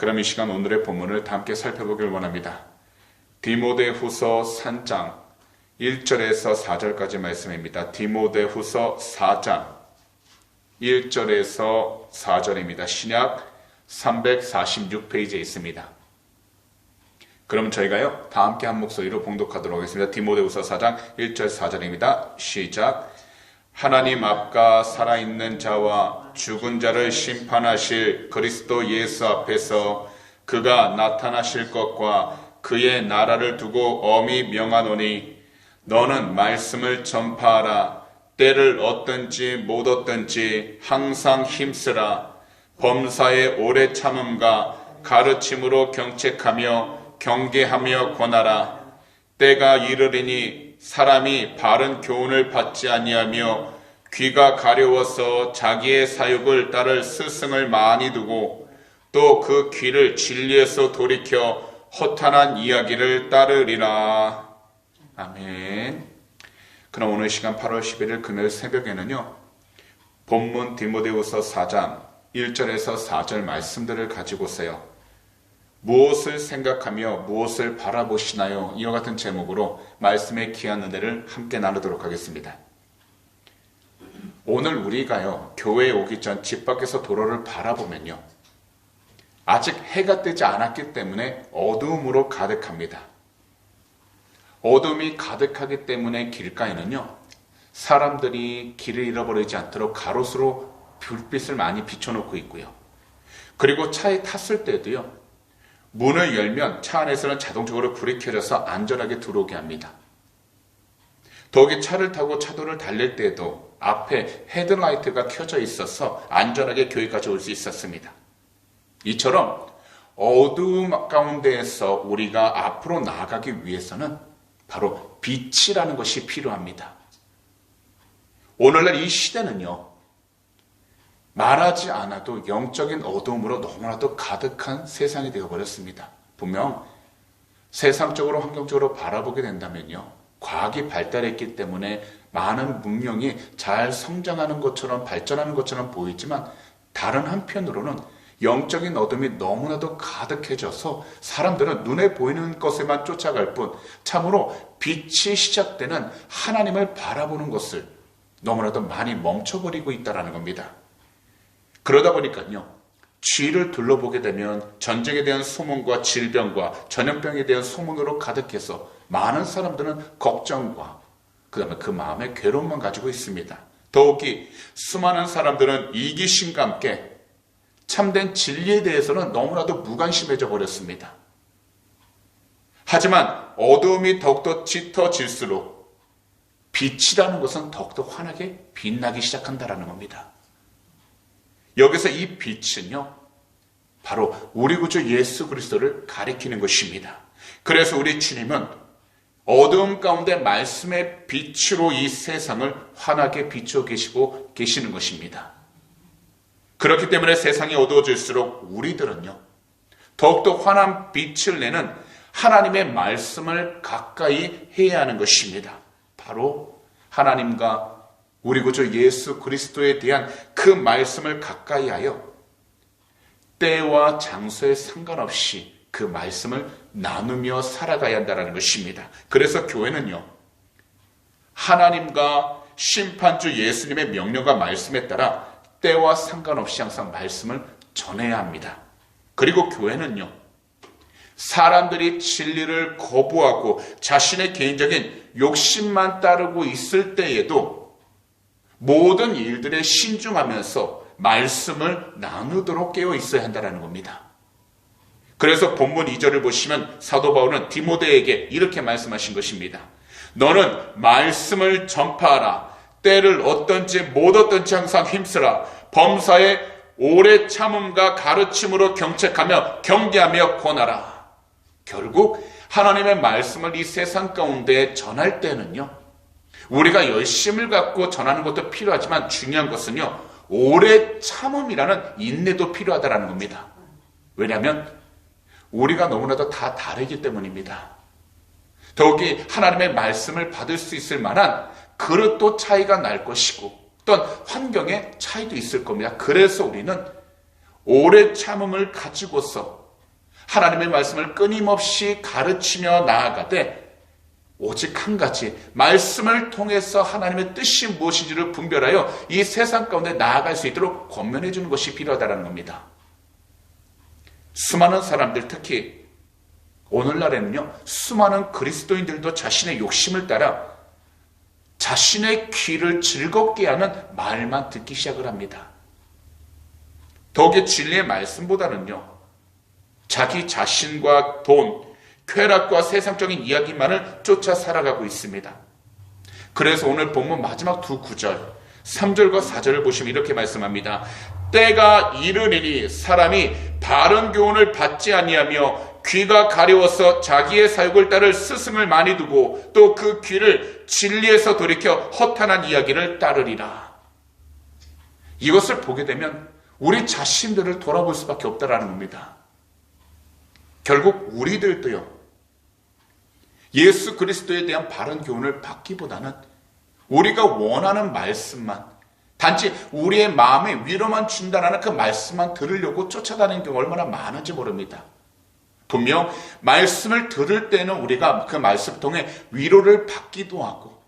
그럼 이 시간 오늘의 본문을 다 함께 살펴보길 원합니다. 디모데후서 3장 1절에서 4절까지 말씀입니다. 디모데후서 4장 1절에서 4절입니다. 신약 346페이지에 있습니다. 그럼 저희가요 다 함께 한 목소리로 봉독하도록 하겠습니다. 디모데후서 4장 1절 4절입니다. 시작. 하나님 앞과 살아있는 자와 죽은 자를 심판하실 그리스도 예수 앞에서 그가 나타나실 것과 그의 나라를 두고 엄히 명하노니 너는 말씀을 전파하라. 때를 얻든지 못 얻든지 항상 힘쓰라. 범사의 오래 참음과 가르침으로 경책하며 경계하며 권하라. 때가 이르리니 사람이 바른 교훈을 받지 아니하며 귀가 가려워서 자기의 사욕을 따를 스승을 많이 두고 또 그 귀를 진리에서 돌이켜 허탄한 이야기를 따르리라. 아멘. 그럼 오늘 시간 8월 11일 금요일 새벽에는요 본문 디모데후서 4장 1절에서 4절 말씀들을 가지고서요 무엇을 생각하며 무엇을 바라보시나요? 이와 같은 제목으로 말씀의 귀한 은혜를 함께 나누도록 하겠습니다. 오늘 우리가요 교회에 오기 전 집 밖에서 도로를 바라보면요 아직 해가 뜨지 않았기 때문에 어두움으로 가득합니다. 어둠이 가득하기 때문에 길가에는요 사람들이 길을 잃어버리지 않도록 가로수로 불빛을 많이 비춰놓고 있고요. 그리고 차에 탔을 때도요 문을 열면 차 안에서는 자동적으로 불이 켜져서 안전하게 들어오게 합니다. 더욱이 차를 타고 차도를 달릴 때에도 앞에 헤드라이트가 켜져 있어서 안전하게 교회까지 올 수 있었습니다. 이처럼 어두움 가운데에서 우리가 앞으로 나아가기 위해서는 바로 빛이라는 것이 필요합니다. 오늘날 이 시대는요 말하지 않아도 영적인 어두움으로 너무나도 가득한 세상이 되어버렸습니다. 분명 세상적으로 환경적으로 바라보게 된다면요 과학이 발달했기 때문에 많은 문명이 잘 성장하는 것처럼 발전하는 것처럼 보이지만 다른 한편으로는 영적인 어둠이 너무나도 가득해져서 사람들은 눈에 보이는 것에만 쫓아갈 뿐 참으로 빛이 시작되는 하나님을 바라보는 것을 너무나도 많이 멈춰버리고 있다는 겁니다. 그러다 보니까요 주위를 둘러보게 되면 전쟁에 대한 소문과 질병과 전염병에 대한 소문으로 가득해서 많은 사람들은 걱정과 그 다음에 그 마음에 괴로움만 가지고 있습니다. 더욱이 수많은 사람들은 이기심과 함께 참된 진리에 대해서는 너무나도 무관심해져 버렸습니다. 하지만 어두움이 더욱더 짙어질수록 빛이라는 것은 더욱더 환하게 빛나기 시작한다는 겁니다. 여기서 이 빛은요 바로 우리 구주 예수 그리스도를 가리키는 것입니다. 그래서 우리 주님은 어두움 가운데 말씀의 빛으로 이 세상을 환하게 비추어 계시고 계시는 것입니다. 그렇기 때문에 세상이 어두워질수록 우리들은요 더욱더 환한 빛을 내는 하나님의 말씀을 가까이 해야 하는 것입니다. 바로 하나님과 우리 구주 예수 그리스도에 대한 그 말씀을 가까이 하여 때와 장소에 상관없이 그 말씀을 나누며 살아가야 한다는 것입니다. 그래서 교회는요 하나님과 심판주 예수님의 명령과 말씀에 따라 때와 상관없이 항상 말씀을 전해야 합니다. 그리고 교회는요 사람들이 진리를 거부하고 자신의 개인적인 욕심만 따르고 있을 때에도 모든 일들에 신중하면서 말씀을 나누도록 깨어 있어야 한다는 겁니다. 그래서 본문 2절을 보시면 사도 바울은 디모데에게 이렇게 말씀하신 것입니다. 너는 말씀을 전파하라. 때를 얻든지 못 얻든지 항상 힘쓰라. 범사에 오래 참음과 가르침으로 경책하며 경계하며 권하라. 결국 하나님의 말씀을 이 세상 가운데 전할 때는요 우리가 열심을 갖고 전하는 것도 필요하지만 중요한 것은요 오래 참음이라는 인내도 필요하다는 겁니다. 왜냐하면 우리가 너무나도 다 다르기 때문입니다. 더욱이 하나님의 말씀을 받을 수 있을 만한 그릇도 차이가 날 것이고 또한 환경의 차이도 있을 겁니다. 그래서 우리는 오래 참음을 가지고서 하나님의 말씀을 끊임없이 가르치며 나아가되 오직 한 가지, 말씀을 통해서 하나님의 뜻이 무엇인지를 분별하여 이 세상 가운데 나아갈 수 있도록 권면해 주는 것이 필요하다는 겁니다. 수많은 사람들, 특히 오늘날에는요, 수많은 그리스도인들도 자신의 욕심을 따라 자신의 귀를 즐겁게 하는 말만 듣기 시작을 합니다. 더욱이 진리의 말씀보다는요, 자기 자신과 돈, 쾌락과 세상적인 이야기만을 쫓아 살아가고 있습니다. 그래서 오늘 본문 마지막 두 구절, 3절과 4절을 보시면 이렇게 말씀합니다. 때가 이르리니 사람이 바른 교훈을 받지 아니하며 귀가 가려워서 자기의 사욕을 따를 스승을 많이 두고 또 그 귀를 진리에서 돌이켜 허탄한 이야기를 따르리라. 이것을 보게 되면 우리 자신들을 돌아볼 수밖에 없다라는 겁니다. 결국 우리들도요, 예수 그리스도에 대한 바른 교훈을 받기보다는 우리가 원하는 말씀만, 단지 우리의 마음에 위로만 준다는 그 말씀만 들으려고 쫓아다니는 경우가 얼마나 많은지 모릅니다. 분명 말씀을 들을 때는 우리가 그 말씀을 통해 위로를 받기도 하고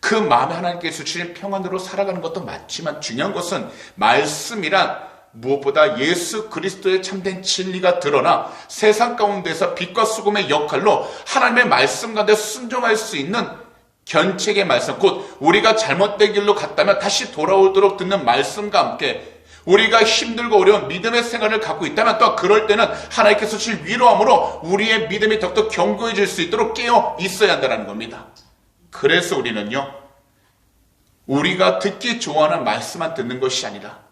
그 마음에 하나님께서 주신 평안으로 살아가는 것도 맞지만, 중요한 것은 말씀이란 무엇보다 예수 그리스도의 참된 진리가 드러나 세상 가운데서 빛과 수금의 역할로 하나님의 말씀 가운데 순종할 수 있는 견책의 말씀, 곧 우리가 잘못된 길로 갔다면 다시 돌아오도록 듣는 말씀과 함께 우리가 힘들고 어려운 믿음의 생활을 갖고 있다면 또 그럴 때는 하나님께서 주실 위로함으로 우리의 믿음이 더욱더 견고해질 수 있도록 깨어 있어야 한다는 겁니다. 그래서 우리는요, 우리가 듣기 좋아하는 말씀만 듣는 것이 아니라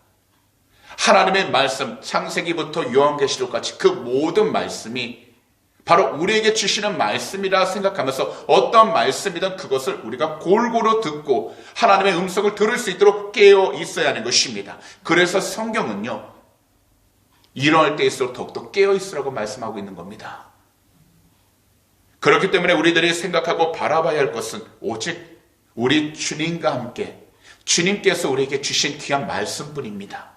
하나님의 말씀, 창세기부터 요한계시록까지 그 모든 말씀이 바로 우리에게 주시는 말씀이라 생각하면서 어떤 말씀이든 그것을 우리가 골고루 듣고 하나님의 음성을 들을 수 있도록 깨어 있어야 하는 것입니다. 그래서 성경은요, 이러할 때일수록 더욱더 깨어 있으라고 말씀하고 있는 겁니다. 그렇기 때문에 우리들이 생각하고 바라봐야 할 것은 오직 우리 주님과 함께 주님께서 우리에게 주신 귀한 말씀뿐입니다.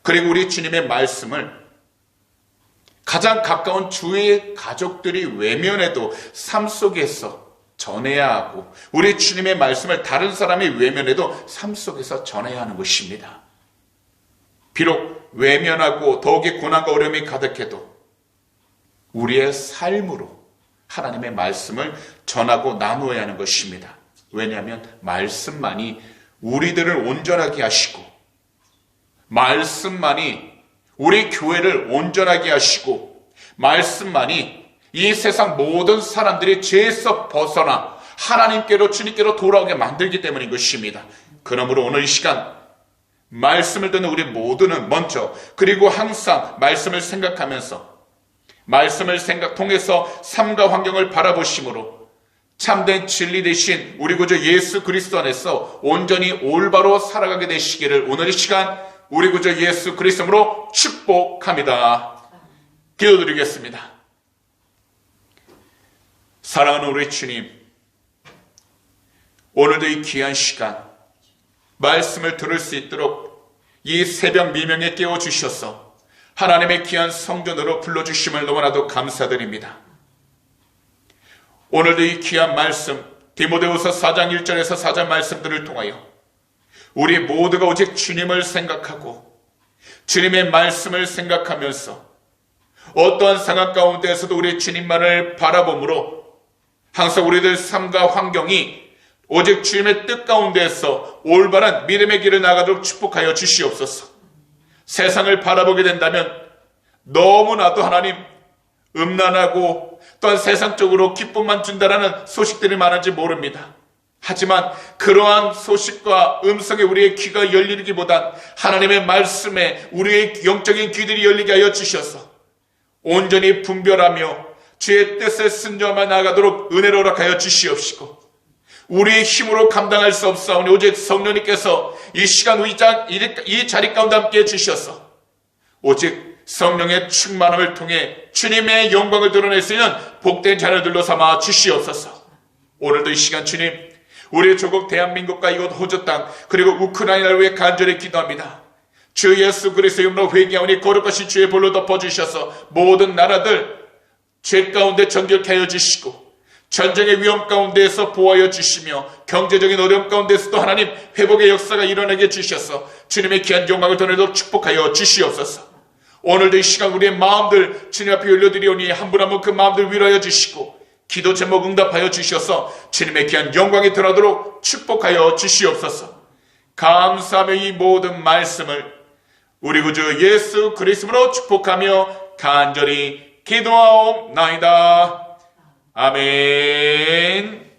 그리고 우리 주님의 말씀을 가장 가까운 주의 가족들이 외면해도 삶 속에서 전해야 하고, 우리 주님의 말씀을 다른 사람이 외면해도 삶 속에서 전해야 하는 것입니다. 비록 외면하고 더욱이 고난과 어려움이 가득해도 우리의 삶으로 하나님의 말씀을 전하고 나누어야 하는 것입니다. 왜냐하면 말씀만이 우리들을 온전하게 하시고, 말씀만이 우리 교회를 온전하게 하시고, 말씀만이 이 세상 모든 사람들이 죄에서 벗어나 하나님께로, 주님께로 돌아오게 만들기 때문인 것입니다. 그러므로 오늘 이 시간 말씀을 듣는 우리 모두는 먼저, 그리고 항상 말씀을 생각하면서 말씀을 통해서 삶과 환경을 바라보심으로 참된 진리 되신 우리 구주 예수 그리스도 안에서 온전히 올바로 살아가게 되시기를 오늘 이 시간 우리 구주 예수 그리스도로 축복합니다. 기도드리겠습니다. 사랑하는 우리 주님, 오늘도 이 귀한 시간 말씀을 들을 수 있도록 이 새벽 미명에 깨워주셔서 하나님의 귀한 성전으로 불러주심을 너무나도 감사드립니다. 오늘도 이 귀한 말씀, 디모데후서 4장 1절에서 4절 말씀들을 통하여 우리 모두가 오직 주님을 생각하고 주님의 말씀을 생각하면서 어떠한 상황 가운데에서도 우리 주님만을 바라봄으로 항상 우리들 삶과 환경이 오직 주님의 뜻 가운데에서 올바른 믿음의 길을 나가도록 축복하여 주시옵소서. 세상을 바라보게 된다면 너무나도 하나님 음란하고 또한 세상적으로 기쁨만 준다라는 소식들이 많은지 모릅니다. 하지만 그러한 소식과 음성에 우리의 귀가 열리기보단 하나님의 말씀에 우리의 영적인 귀들이 열리게 하여 주셔서 온전히 분별하며 주의 뜻에 순종하며 나아가도록 은혜로 허락하여 주시옵시고, 우리의 힘으로 감당할 수 없사오니 오직 성령님께서 이 시간 이 자리 가운데 함께 해주셔서 오직 성령의 충만함을 통해 주님의 영광을 드러낼 수 있는 복된 자녀들로 삼아 주시옵소서. 오늘도 이 시간 주님, 우리의 조국 대한민국과 이곳 호주 땅 그리고 우크라이나를 위해 간절히 기도합니다. 주 예수 그리스도의 이름으로 회개하오니 거룩하신 주의 볼로 덮어주셔서 모든 나라들 죄 가운데 정결케 하여 주시고 전쟁의 위험 가운데에서 보호하여 주시며 경제적인 어려움 가운데서도 하나님 회복의 역사가 일어나게 해주셔서 주님의 귀한 영광을 더내도록 축복하여 주시옵소서. 오늘도 이 시간 우리의 마음들 주님 앞에 올려드리오니 한 분 한 분 그 마음들 위로하여 주시고 기도 제목 응답하여 주셔서 주님의 귀한 영광이 드러나도록 축복하여 주시옵소서. 감사하며 이 모든 말씀을 우리 구주 예수 그리스도로 축복하며 간절히 기도하옵나이다. 아멘.